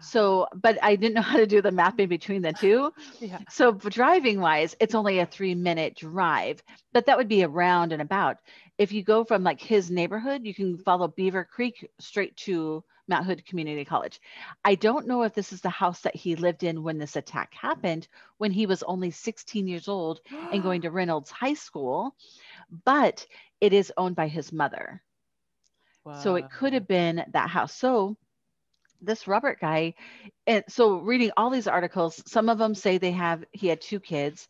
Speaker 3: So, but I didn't know how to do the mapping between the two. Yeah. So driving wise, it's only a 3-minute drive, but that would be around and about. If you go from like his neighborhood, you can follow Beaver Creek straight to Mount Hood Community College. I don't know if this is the house that he lived in when this attack happened, when he was only 16 years old and going to Reynolds High School, but it is owned by his mother. Wow. So it could have been that house. So this Robert guy, and so reading all these articles, some of them say he had 2 kids.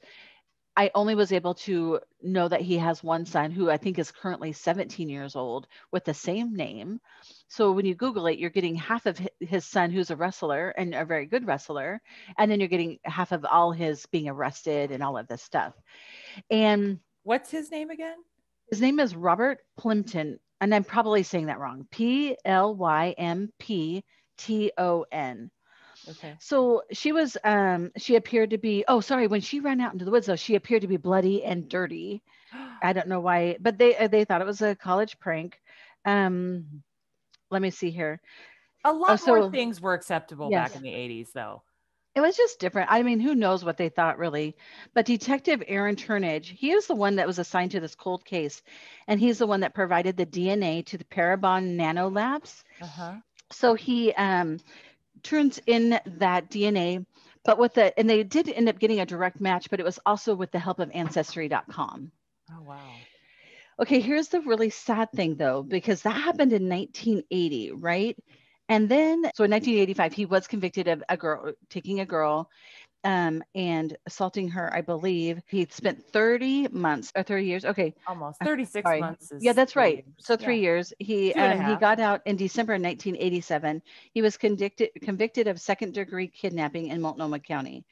Speaker 3: I only was able to know that he has one son who I think is currently 17 years old with the same name. So when you Google it, you're getting half of his son, who's a wrestler and a very good wrestler. And then you're getting half of all his being arrested and all of this stuff. And
Speaker 1: what's his name again?
Speaker 3: His name is Robert Plympton. And I'm probably saying that wrong. Plympton. Okay. So she was, she appeared to be, when she ran out into the woods, though, she appeared to be bloody and dirty. I don't know why, but they thought it was a college prank. Let me see here.
Speaker 1: A lot more things were acceptable back in the 80s, though.
Speaker 3: It was just different. I mean, who knows what they thought, really. But Detective Aaron Turnage, he is the one that was assigned to this cold case. And he's the one that provided the DNA to the Parabon Nano Labs. Uh-huh. So he turns in that DNA, but and they did end up getting a direct match, but it was also with the help of Ancestry.com. Oh, wow. Okay, here's the really sad thing, though, because that happened in 1980, right? And then, so in 1985, he was convicted of taking a girl and assaulting her, I believe. He spent 30 months or 30 years. Okay.
Speaker 1: Almost 36 months.
Speaker 3: Yeah, that's right. So 3 years. He got out in December 1987. He was convicted of second-degree kidnapping in Multnomah County.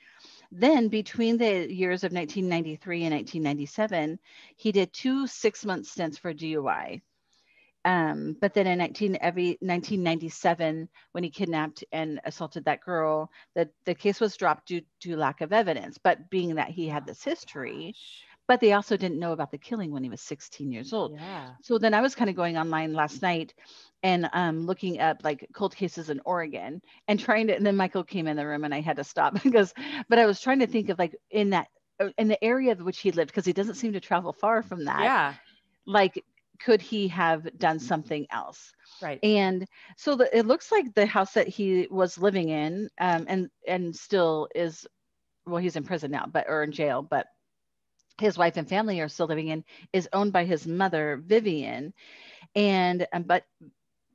Speaker 3: Then between the years of 1993 and 1997, he did 2 6-month stints for DUI. But then in 1997, when he kidnapped and assaulted that girl, the case was dropped due to lack of evidence. But being that he had this history, but they also didn't know about the killing when he was 16 years old.
Speaker 1: Yeah.
Speaker 3: So then I was kind of going online last night and looking up like cold cases in Oregon and trying to, and then Michael came in the room and I had to stop but I was trying to think of like in the area of which he lived, because he doesn't seem to travel far from that.
Speaker 1: Yeah.
Speaker 3: Like, could he have done something else?
Speaker 1: Right.
Speaker 3: And so it looks like the house that he was living in, and still is, well, he's in prison now, or in jail, but his wife and family are still living in, is owned by his mother, Vivian. And, but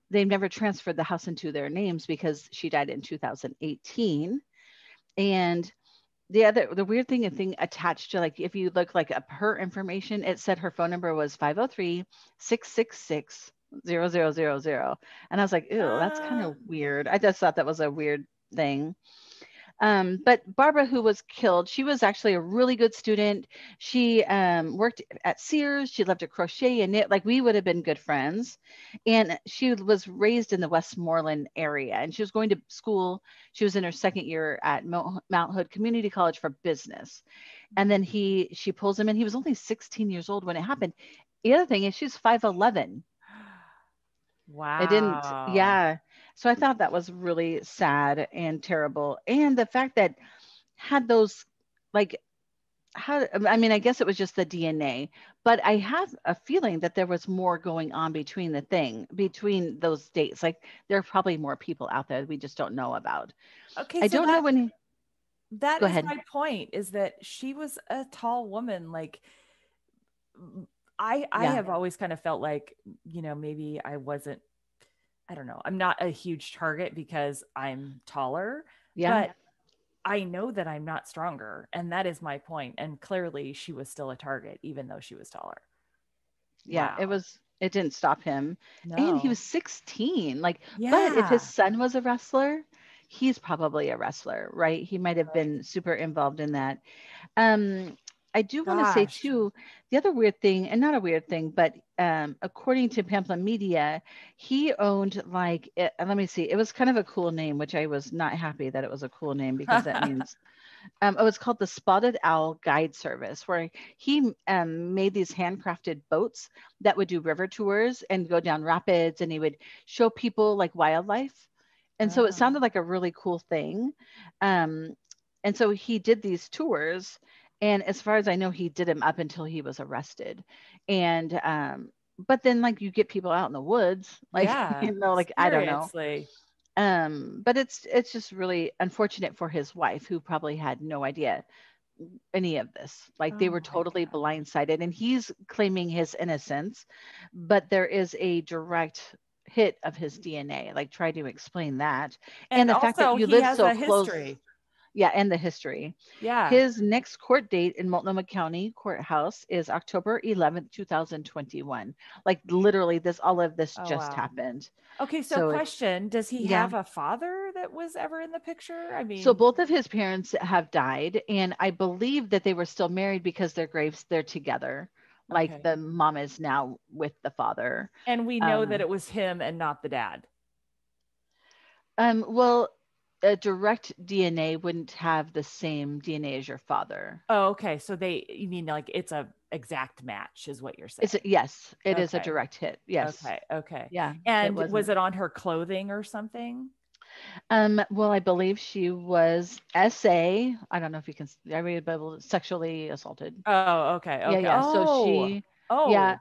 Speaker 3: they've never transferred the house into their names because she died in 2018. And the weird thing attached to, like, if you look like up her information, it said her phone number was 503-666-0000. And I was like, ew, that's kind of weird. I just thought that was a weird thing. But Barbara, who was killed, she was actually a really good student. She worked at Sears. She loved to crochet and knit. Like, we would have been good friends. And she was raised in the Westmoreland area, and she was going to school. She was in her second year at Mount Hood Community College for business. And then she pulls him in. He was only 16 years old when it happened. The other thing is she's 5'11".
Speaker 1: Wow.
Speaker 3: It didn't, yeah. So I thought that was really sad and terrible. And the fact that had those, like, I mean, I guess it was just the DNA, but I have a feeling that there was more going on between those dates. Like, there are probably more people out there we just don't know about.
Speaker 1: Okay.
Speaker 3: I don't know when.
Speaker 1: That
Speaker 3: Go
Speaker 1: is
Speaker 3: ahead.
Speaker 1: my point, is that she was a tall woman. Like, I have always kind of felt like, maybe I don't know. I'm not a huge target because I'm taller, but I know that I'm not stronger. And that is my point. And clearly she was still a target, even though she was taller.
Speaker 3: Yeah,
Speaker 1: wow.
Speaker 3: it didn't stop him.
Speaker 1: No.
Speaker 3: And he was 16. Like,
Speaker 1: yeah.
Speaker 3: But if his son was a wrestler, he's probably a wrestler, right? He might have been super involved in that. I do want to say too, the other weird thing, and not a weird thing, but according to Pamphlet Media, he owned let me see, it was kind of a cool name, which I was not happy that it was a cool name, because that means it was called the Spotted Owl Guide Service, where he made these handcrafted boats that would do river tours and go down rapids, and he would show people like wildlife. And so it sounded like a really cool thing. And so he did these tours. And as far as I know, he did them up until he was arrested. And, but then, like, you get people out in the woods, like, like, I don't know. But it's just really unfortunate for his wife, who probably had no idea any of this. Like, they were totally blindsided, and he's claiming his innocence, but there is a direct hit of his DNA. Like, try to explain that. And the fact that you live so close. Yeah, and the history.
Speaker 1: Yeah.
Speaker 3: His next court date in Multnomah County Courthouse is October 11th, 2021. Like, literally, all of this just happened.
Speaker 1: Okay, so question, does he have a father that was ever in the picture? I mean,
Speaker 3: so both of his parents have died, and I believe that they were still married because their graves, they're together. Like, the mom is now with the father.
Speaker 1: And we know that it was him and not the dad.
Speaker 3: Well, a direct DNA wouldn't have the same DNA as your father.
Speaker 1: Oh, okay. So you mean like it's a exact match is what you're saying?
Speaker 3: Yes, it is a direct hit. Yes.
Speaker 1: Okay.
Speaker 3: Yeah.
Speaker 1: And was it on her clothing or something?
Speaker 3: Well, I believe she was SA. I don't know if you can, I read Bible, sexually assaulted.
Speaker 1: Oh, okay.
Speaker 3: Yeah. So she, yeah.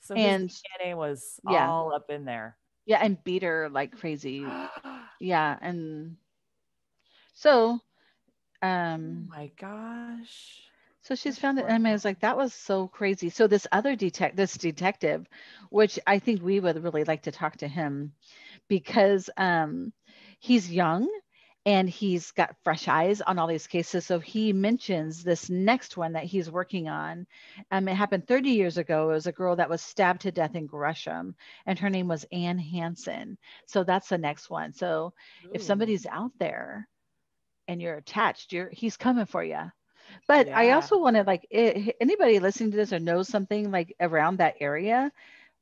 Speaker 1: So his DNA was all up in there.
Speaker 3: Yeah. And beat her like crazy. Yeah. And so,
Speaker 1: oh my gosh.
Speaker 3: So she's found it. And I was like, that was so crazy. So this other detective, which I think we would really like to talk to him, because he's young and he's got fresh eyes on all these cases. So he mentions this next one that he's working on. It happened 30 years ago. It was a girl that was stabbed to death in Gresham, and her name was Ann Hansen. So that's the next one. So if somebody's out there and you're attached, he's coming for you. But I also want to, like, anybody listening to this or knows something like around that area,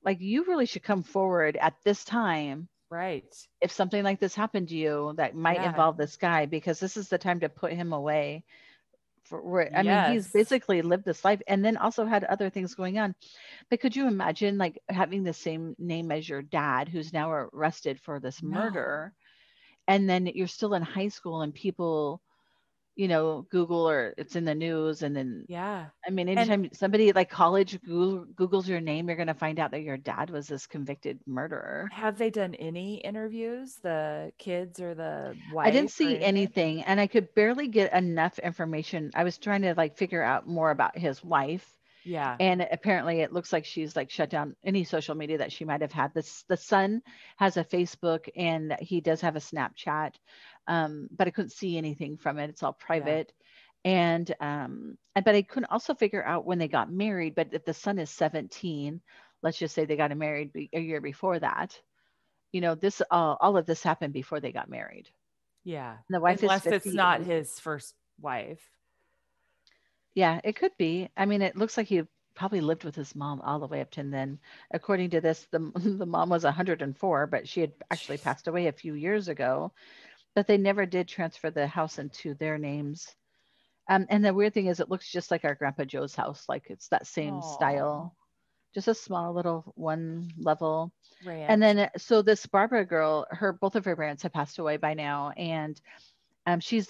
Speaker 3: like, you really should come forward at this time
Speaker 1: Right.
Speaker 3: if something like this happened to you that might
Speaker 1: Yeah.
Speaker 3: involve this guy, because this is the time to put him away. I mean, he's
Speaker 1: Yes.
Speaker 3: basically lived this life and then also had other things going on. But could you imagine like having the same name as your dad, who's now arrested for this
Speaker 1: No.
Speaker 3: murder, and then you're still in high school and people, Google, or it's in the news, and then
Speaker 1: Yeah.
Speaker 3: I mean,
Speaker 1: And
Speaker 3: anytime somebody like college Googles your name, you're going to find out that your dad was this convicted murderer.
Speaker 1: have they done any interviews, the kids or the
Speaker 3: I didn't
Speaker 1: wife or
Speaker 3: see
Speaker 1: anything?
Speaker 3: anything, and I could barely get enough information. I was trying to like figure out more about his wife,
Speaker 1: Yeah.
Speaker 3: and apparently it looks like she's like shut down any social media that she might have had. The son has a Facebook and he does have a Snapchat, but I couldn't see anything from it. It's all
Speaker 1: Yeah.
Speaker 3: private. And but I couldn't also figure out when they got married. But if the son is 17, let's just say they got married a year before that. This all of this happened before they got married.
Speaker 1: Yeah.
Speaker 3: And the wife is
Speaker 1: Unless it's
Speaker 3: 50.
Speaker 1: not his first wife.
Speaker 3: Yeah, it could be. I mean, it looks like he probably lived with his mom all the way up to then. According to this, the the mom was 104, but she had actually
Speaker 1: Jeez.
Speaker 3: passed away a few years ago. But they never did transfer the house into their names. And the weird thing is, it looks just like our Grandpa Joe's house. Like it's that same
Speaker 1: Oh,
Speaker 3: style, just a small little one level. And
Speaker 1: ranch.
Speaker 3: then, so this Barbara girl, both of her parents have passed away by now, and she's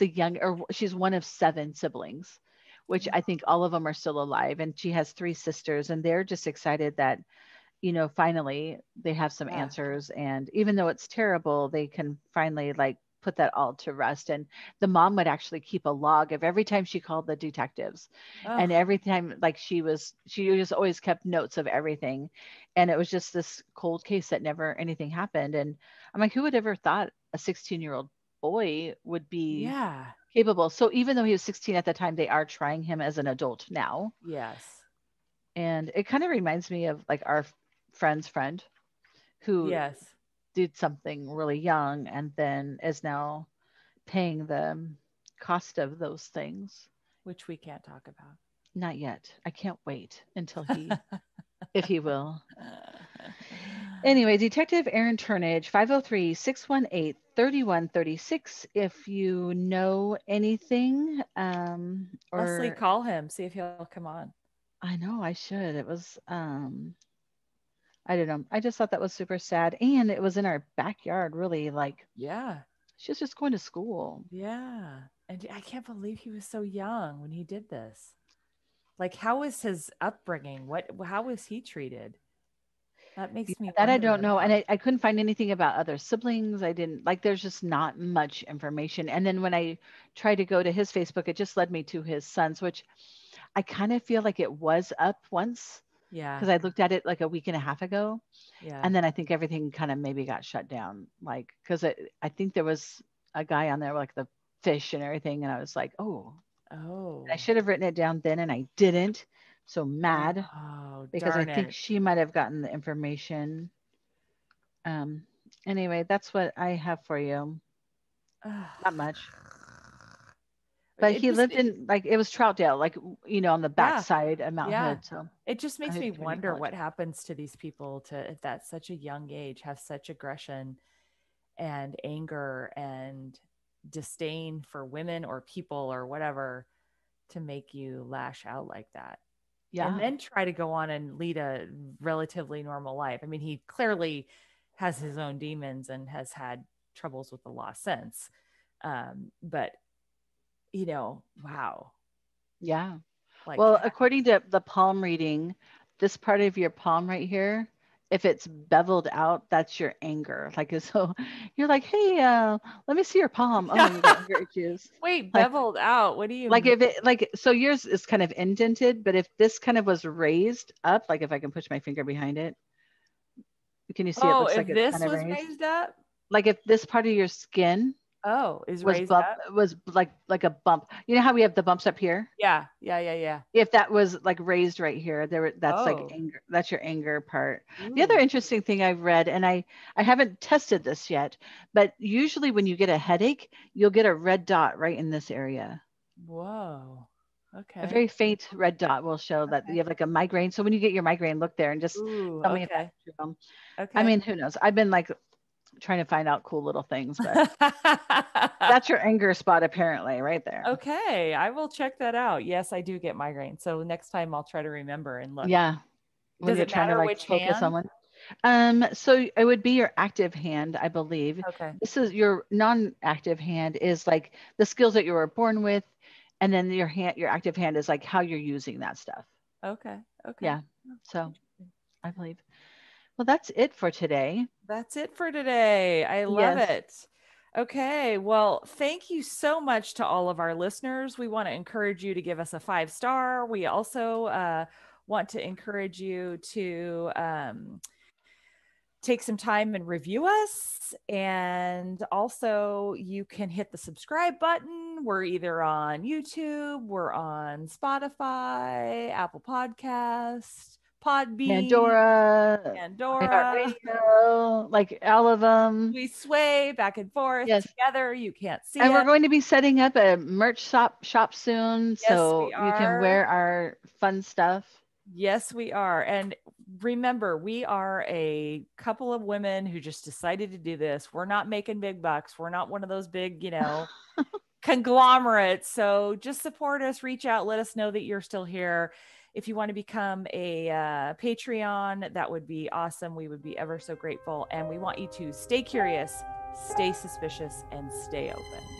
Speaker 3: she's one of 7 siblings, which I think all of them are still alive. And she has 3 sisters, and they're just excited that, finally they have some
Speaker 1: Yeah.
Speaker 3: answers. And even though it's terrible, they can finally like put that all to rest. And the mom would actually keep a log of every time she called the detectives, and
Speaker 1: Oh,
Speaker 3: every time like she just always kept notes of everything. And it was just this cold case that never anything happened. And I'm like, who would ever thought a 16-year-old boy would be
Speaker 1: yeah.
Speaker 3: capable? So even though he was 16 at the time, they are trying him as an adult now.
Speaker 1: Yes.
Speaker 3: And it kind of reminds me of like our friend's friend who
Speaker 1: Yes.
Speaker 3: did something really young and then is now paying the
Speaker 1: Cost
Speaker 3: cost of those things.
Speaker 1: which we can't talk
Speaker 3: Not yet. I can't wait until if he will.
Speaker 1: about.
Speaker 3: Anyway, Detective Aaron Turnage, 503-618-3136. If you know anything,
Speaker 1: Leslie,
Speaker 3: or
Speaker 1: call him, see if he'll come on.
Speaker 3: I know I should. It was, I don't know. I just thought that was super sad. And it was in our backyard, really. Like,
Speaker 1: Yeah.
Speaker 3: she was just going to school.
Speaker 1: Yeah. And I can't believe he was so young when he did this. Like, how was his upbringing? How was he treated? That
Speaker 3: Yeah,
Speaker 1: makes me
Speaker 3: that I don't
Speaker 1: wonder
Speaker 3: know. And
Speaker 1: about.
Speaker 3: I couldn't find anything about other siblings. I didn't like, there's just not much information. And then when I tried to go to his Facebook, it just led me to his son's, which I kind of feel like it was up once
Speaker 1: Yeah.
Speaker 3: because I looked at it like a week and a half ago.
Speaker 1: Yeah.
Speaker 3: And then I think everything kind of maybe got shut down. Like, because I think there was a guy on there, like the fish and everything. And I was like, oh, I
Speaker 1: Oh.
Speaker 3: should have written it down then and I didn't. So mad
Speaker 1: Oh,
Speaker 3: because I
Speaker 1: darn
Speaker 3: think
Speaker 1: it.
Speaker 3: she might have gotten the information. Um, anyway, that's what I have for you. Not much. But
Speaker 1: It
Speaker 3: he
Speaker 1: just
Speaker 3: lived in like it was Troutdale, like on the
Speaker 1: yeah.
Speaker 3: backside of Mount
Speaker 1: Yeah.
Speaker 3: Hood. So
Speaker 1: It just
Speaker 3: I
Speaker 1: makes
Speaker 3: had
Speaker 1: me
Speaker 3: community
Speaker 1: wonder
Speaker 3: college.
Speaker 1: what happens to these people to at that such a young age have such aggression and anger and disdain for women or people or whatever to make you lash out like that. And
Speaker 3: Yeah.
Speaker 1: then try to go on and lead a relatively normal life. I mean, he clearly has his own demons and has had troubles with the law since. But wow.
Speaker 3: Yeah.
Speaker 1: Like,
Speaker 3: Well, according to the palm reading, this part of your palm right here, if it's beveled out, that's your anger. Like so you're like, hey, let me see your palm. Oh, you got anger issues.
Speaker 1: wait,
Speaker 3: Like
Speaker 1: beveled out. What do you
Speaker 3: like
Speaker 1: mean?
Speaker 3: if it like so yours is kind of indented, but if this kind of was raised up, like if I can push my finger behind it, can you see it
Speaker 1: Oh,
Speaker 3: looks like
Speaker 1: if
Speaker 3: it's
Speaker 1: this
Speaker 3: kind of
Speaker 1: was
Speaker 3: raised?
Speaker 1: raised up,
Speaker 3: Like if this part of your skin
Speaker 1: oh, is raised up.
Speaker 3: was like a bump. You know how we have the bumps up here?
Speaker 1: Yeah, yeah, yeah, yeah.
Speaker 3: If that was like raised right here, that's like
Speaker 1: Oh,
Speaker 3: anger. That's your anger part. The other
Speaker 1: ooh,
Speaker 3: interesting thing I've read, and I haven't tested this yet, but usually when you get a headache, you'll get a red dot right in this area.
Speaker 1: whoa. Okay.
Speaker 3: A very faint red dot will show that you have like a migraine. So when you get your migraine, look there and just
Speaker 1: Ooh,
Speaker 3: tell me if
Speaker 1: okay.
Speaker 3: that's true.
Speaker 1: Okay.
Speaker 3: I mean, who knows? I've been like trying to find out cool little things, but that's your anger spot apparently right there.
Speaker 1: Okay, I will check that out. Yes, I do get migraine. So next time I'll try to remember and look.
Speaker 3: Yeah. When
Speaker 1: Does
Speaker 3: you're
Speaker 1: it
Speaker 3: trying to
Speaker 1: matter
Speaker 3: like
Speaker 1: which
Speaker 3: focus
Speaker 1: hand?
Speaker 3: on one. So it would be your active hand, I believe.
Speaker 1: Okay.
Speaker 3: This is your non-active hand is like the skills that you were born with. And then your active hand is like how you're using that stuff.
Speaker 1: Okay. Okay.
Speaker 3: Yeah. So I believe. Well, that's it for today.
Speaker 1: That's it for today. I love
Speaker 3: Yes.
Speaker 1: it. Okay. Well, thank you so much to all of our listeners. We want to encourage you to give us a 5-star. We also want to encourage you to take some time and review us. And also, you can hit the subscribe button. We're either on YouTube, we're on Spotify, Apple Podcasts, Podbean, Pandora.
Speaker 3: iHeartRadio, like all of them.
Speaker 1: We sway back and forth
Speaker 3: Yes.
Speaker 1: together. You can't see
Speaker 3: And we're
Speaker 1: it.
Speaker 3: going to be setting up a merch shop soon,
Speaker 1: Yes,
Speaker 3: so
Speaker 1: we
Speaker 3: you can
Speaker 1: are.
Speaker 3: wear our fun stuff.
Speaker 1: Yes, we are. And remember, we are a couple of women who just decided to do this. We're not making big bucks. We're not one of those big, conglomerates. So just support us, reach out, let us know that you're still here. If you want to become a Patreon, that would be awesome. We would be ever so grateful. And we want you to stay curious, stay suspicious, and stay open.